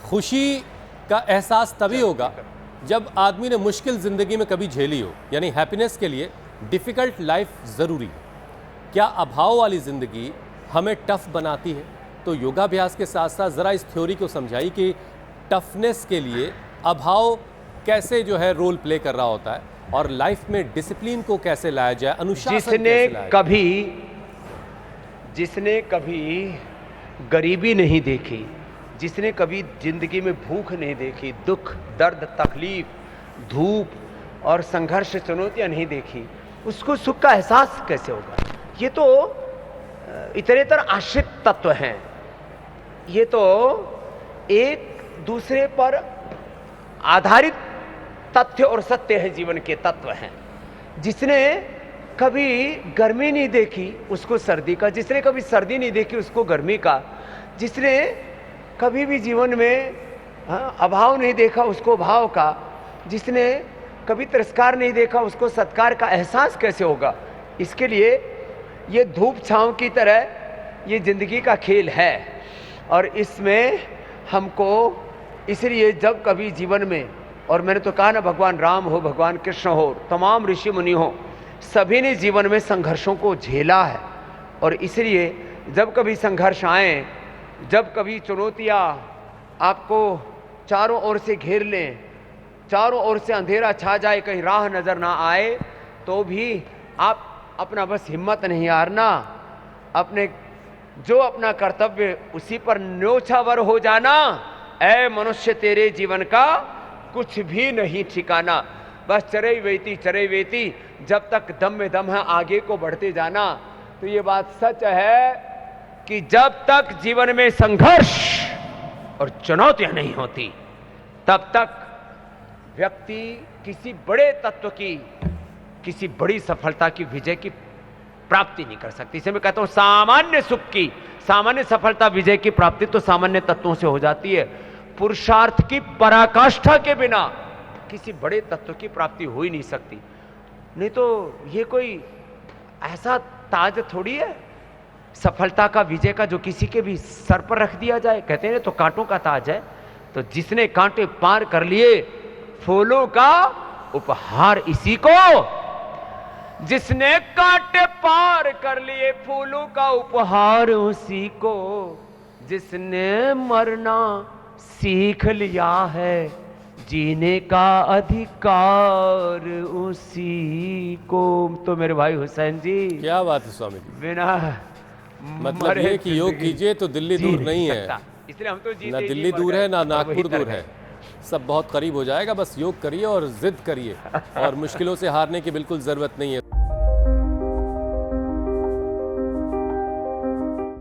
खुशी का एहसास तभी होगा जब आदमी ने मुश्किल ज़िंदगी में कभी झेली हो, यानी हैप्पीनेस के लिए डिफ़िकल्ट लाइफ ज़रूरी है। क्या अभाव वाली ज़िंदगी हमें टफ बनाती है? तो योगाभ्यास के साथ साथ ज़रा इस थ्योरी को समझाइए कि टफनेस के लिए अभाव कैसे जो है रोल प्ले कर रहा होता है और लाइफ में डिसिप्लिन को कैसे लाया जाए, अनुशासन कैसे लाया जाए। जिसने कभी गरीबी नहीं देखी, जिसने कभी जिंदगी में भूख नहीं देखी, दुख, दर्द, तकलीफ, धूप और संघर्ष, चुनौतियां नहीं देखी, उसको सुख का एहसास कैसे होगा? ये तो इतरेतर आश्रित तत्व हैं, ये तो एक दूसरे पर आधारित तथ्य और सत्य है, जीवन के तत्व हैं। जिसने कभी गर्मी नहीं देखी उसको सर्दी का, जिसने कभी सर्दी नहीं देखी उसको गर्मी का, जिसने कभी भी जीवन में अभाव नहीं देखा उसको भाव का, जिसने कभी तिरस्कार नहीं देखा उसको सत्कार का एहसास कैसे होगा? इसके लिए ये धूप छांव की तरह ये जिंदगी का खेल है और इसमें हमको, इसलिए जब कभी जीवन में, और मैंने तो कहा ना, भगवान राम हो, भगवान कृष्ण हो, तमाम ऋषि मुनि हो, सभी ने जीवन में संघर्षों को झेला है। और इसलिए जब कभी संघर्ष आए, जब कभी चुनौतियाँ आपको चारों ओर से घेर लें, चारों ओर से अंधेरा छा जाए, कहीं राह नजर ना आए, तो भी आप अपना बस हिम्मत नहीं हारना, अपने जो अपना कर्तव्य उसी पर न्योछावर हो जाना। ऐ मनुष्य तेरे जीवन का कुछ भी नहीं ठिकाना, बस चरे वेती, जब तक दम में दम है आगे को बढ़ते जाना। तो ये बात सच है कि जब तक जीवन में संघर्ष और चुनौतियां नहीं होती, तब तक व्यक्ति किसी बड़े तत्व की, किसी बड़ी सफलता की, विजय की प्राप्ति नहीं कर सकती। इसे मैं कहता हूं सामान्य सुख की, सामान्य सफलता, विजय की प्राप्ति तो सामान्य तत्वों से हो जाती है। पुरुषार्थ की पराकाष्ठा के बिना किसी बड़े तत्व की प्राप्ति हो ही नहीं सकती। नहीं तो ये कोई ऐसा ताज थोड़ी है सफलता का, विजय का, जो किसी के भी सर पर रख दिया जाए। कहते हैं तो कांटों का ताज है, तो जिसने कांटे पार कर लिए, फूलों का उपहार इसी को, जिसने कांटे पार कर लिए, फूलों का उपहार उसी को, जिसने मरना सीख लिया है, जीने का अधिकार उसी को। तो मेरे भाई हुसैन जी, क्या बात है स्वामी जी, बिना मतलब ये कि योग कीजिए तो दिल्ली दूर नहीं है, इसलिए हम तो ना दिल्ली दूर है ना नागपुर दूर है, सब बहुत करीब हो जाएगा। बस योग करिए और जिद करिए और मुश्किलों से हारने की बिल्कुल ज़रूरत नहीं है।